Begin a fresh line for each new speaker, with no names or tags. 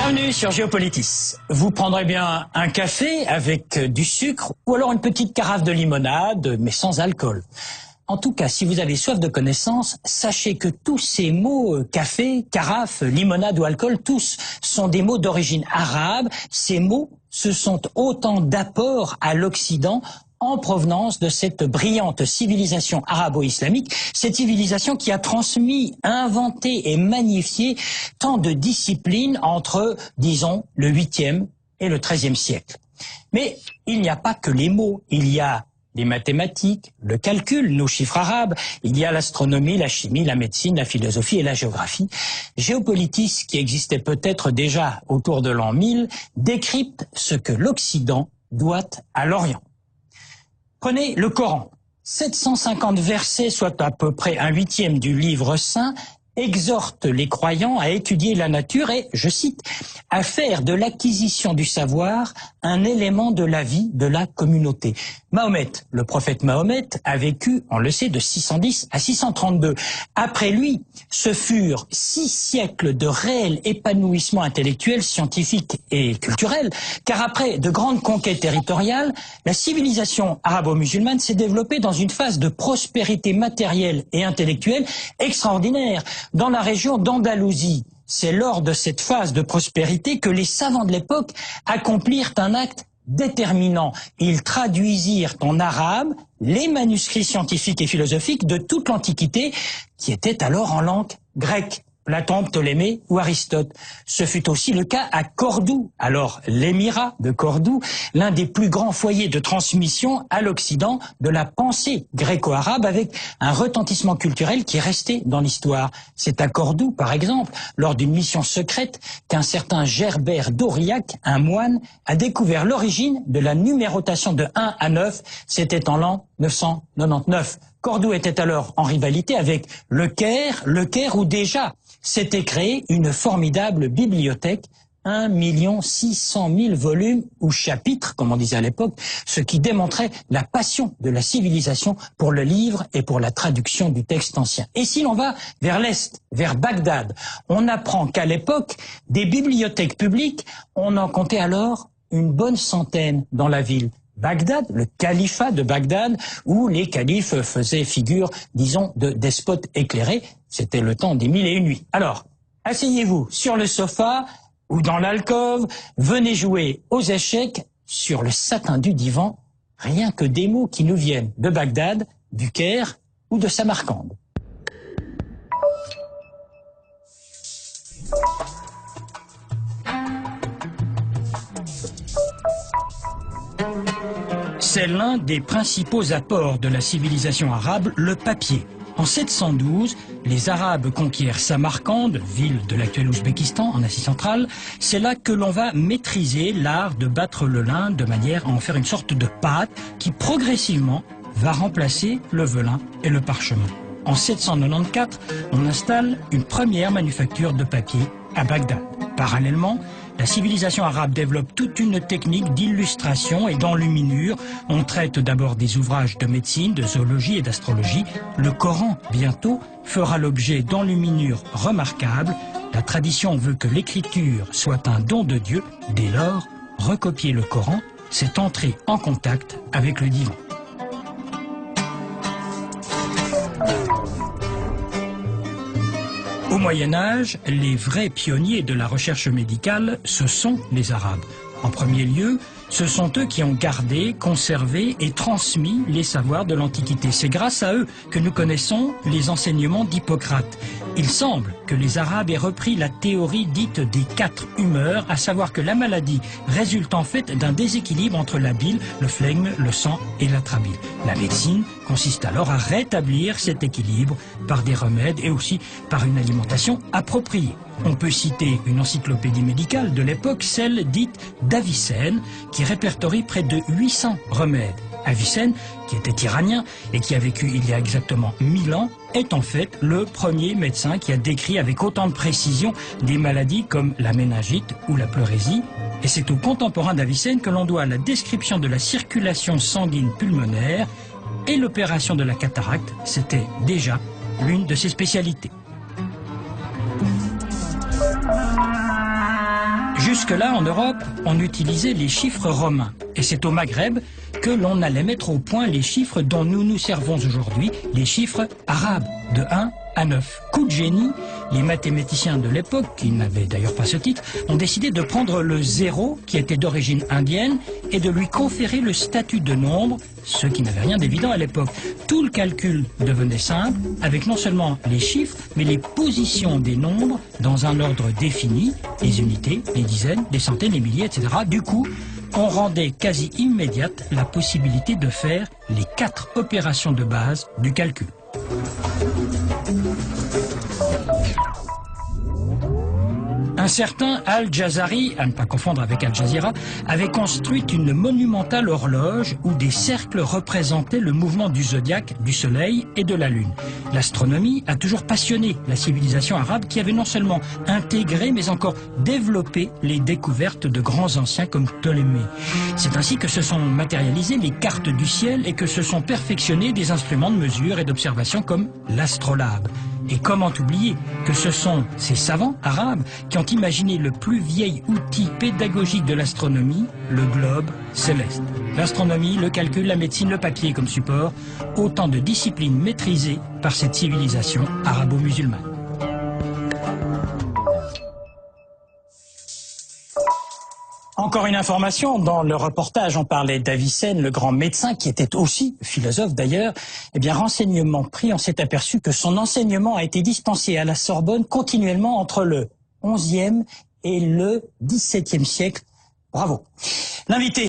Bienvenue sur Géopolitis. Vous prendrez bien un café avec du sucre ou alors une petite carafe de limonade, mais sans alcool. En tout cas, si vous avez soif de connaissances, sachez que tous ces mots, café, carafe, limonade ou alcool, tous sont des mots d'origine arabe. Ces mots, ce sont autant d'apports à l'Occident en provenance de cette brillante civilisation arabo-islamique, cette civilisation qui a transmis, inventé et magnifié tant de disciplines entre, disons, le 8e et le 13e siècle. Mais il n'y a pas que les mots, il y a les mathématiques, le calcul, nos chiffres arabes, il y a l'astronomie, la chimie, la médecine, la philosophie et la géographie. Géopolitis, qui existait peut-être déjà autour de l'an 1000, décrypte ce que l'Occident doit à l'Orient. Prenez le Coran. 750 versets, soit à peu près 1/8 du livre saint, exhortent les croyants à étudier la nature et, je cite, à faire de l'acquisition du savoir un élément de la vie de la communauté. Mahomet, le prophète Mahomet, a vécu, on le sait, de 610 à 632. Après lui, ce furent 6 siècles de réel épanouissement intellectuel, scientifique et culturel, car après de grandes conquêtes territoriales, la civilisation arabo-musulmane s'est développée dans une phase de prospérité matérielle et intellectuelle extraordinaire. Dans la région d'Andalousie, c'est lors de cette phase de prospérité que les savants de l'époque accomplirent un acte déterminant. Ils traduisirent en arabe les manuscrits scientifiques et philosophiques de toute l'Antiquité, qui étaient alors en langue grecque. Platon, Ptolémée ou Aristote. Ce fut aussi le cas à Cordoue, alors l'émirat de Cordoue, l'un des plus grands foyers de transmission à l'Occident de la pensée gréco-arabe avec un retentissement culturel qui est resté dans l'histoire. C'est à Cordoue, par exemple, lors d'une mission secrète, qu'un certain Gerbert d'Aurillac, un moine, a découvert l'origine de la numérotation de 1 à 9. C'était en l'an 999. Cordoue était alors en rivalité avec le Caire où déjà s'était créée une formidable bibliothèque, 1 600 000 volumes ou chapitres, comme on disait à l'époque, ce qui démontrait la passion de la civilisation pour le livre et pour la traduction du texte ancien. Et si l'on va vers l'Est, vers Bagdad, on apprend qu'à l'époque, des bibliothèques publiques, on en comptait alors une bonne centaine dans la ville. Bagdad, le califat de Bagdad, où les califes faisaient figure, disons, de despotes éclairés. C'était le temps des 1001 nuits. Alors, asseyez-vous sur le sofa ou dans l'alcôve, venez jouer aux échecs sur le satin du divan, rien que des mots qui nous viennent de Bagdad, du Caire ou de Samarcande. C'est l'un des principaux apports de la civilisation arabe, le papier. En 712, les Arabes conquièrent Samarcande, ville de l'actuel Ouzbékistan, en Asie centrale. C'est là que l'on va maîtriser l'art de battre le lin de manière à en faire une sorte de pâte qui progressivement va remplacer le velin et le parchemin. En 794, on installe une première manufacture de papier à Bagdad. Parallèlement, la civilisation arabe développe toute une technique d'illustration et d'enluminure. On traite d'abord des ouvrages de médecine, de zoologie et d'astrologie. Le Coran, bientôt, fera l'objet d'enluminures remarquables. La tradition veut que l'écriture soit un don de Dieu. Dès lors, recopier le Coran, c'est entrer en contact avec le divin. Au Moyen-Âge, les vrais pionniers de la recherche médicale, ce sont les Arabes. En premier lieu, ce sont eux qui ont gardé, conservé et transmis les savoirs de l'Antiquité. C'est grâce à eux que nous connaissons les enseignements d'Hippocrate. Il semble que les Arabes aient repris la théorie dite des 4 humeurs, à savoir que la maladie résulte en fait d'un déséquilibre entre la bile, le flegme, le sang et l'atrabile. La médecine consiste alors à rétablir cet équilibre par des remèdes et aussi par une alimentation appropriée. On peut citer une encyclopédie médicale de l'époque, celle dite d'Avicenne, qui répertorie près de 800 remèdes. Avicenne, qui était iranien et qui a vécu il y a exactement 1000 ans, est en fait le premier médecin qui a décrit avec autant de précision des maladies comme la méningite ou la pleurésie. Et c'est aux contemporains d'Avicenne que l'on doit la description de la circulation sanguine pulmonaire et l'opération de la cataracte. C'était déjà l'une de ses spécialités. Jusque-là, en Europe, on utilisait les chiffres romains. Et c'est au Maghreb que l'on allait mettre au point les chiffres dont nous nous servons aujourd'hui, les chiffres arabes, de 1 à 9. Coup de génie, les mathématiciens de l'époque, qui n'avaient d'ailleurs pas ce titre, ont décidé de prendre le 0, qui était d'origine indienne, et de lui conférer le statut de nombre, ce qui n'avait rien d'évident à l'époque. Tout le calcul devenait simple, avec non seulement les chiffres, mais les positions des nombres dans un ordre défini, les unités, les dizaines, les centaines, les milliers, etc. Du coup, on rendait quasi immédiate la possibilité de faire les 4 opérations de base du calcul. Un certain Al-Jazari, à ne pas confondre avec Al Jazeera, avait construit une monumentale horloge où des cercles représentaient le mouvement du zodiaque, du soleil et de la lune. L'astronomie a toujours passionné la civilisation arabe qui avait non seulement intégré mais encore développé les découvertes de grands anciens comme Ptolémée. C'est ainsi que se sont matérialisées les cartes du ciel et que se sont perfectionnés des instruments de mesure et d'observation comme l'astrolabe. Et comment oublier que ce sont ces savants arabes qui ont imaginé le plus vieil outil pédagogique de l'astronomie, le globe céleste. L'astronomie, le calcul, la médecine, le papier comme support, autant de disciplines maîtrisées par cette civilisation arabo-musulmane. Encore une information, dans le reportage on parlait d'Avicenne, le grand médecin qui était aussi philosophe d'ailleurs. Eh bien, renseignement pris, on s'est aperçu que son enseignement a été dispensé à la Sorbonne continuellement entre le XIe et le XVIIe siècle. Bravo. L'invité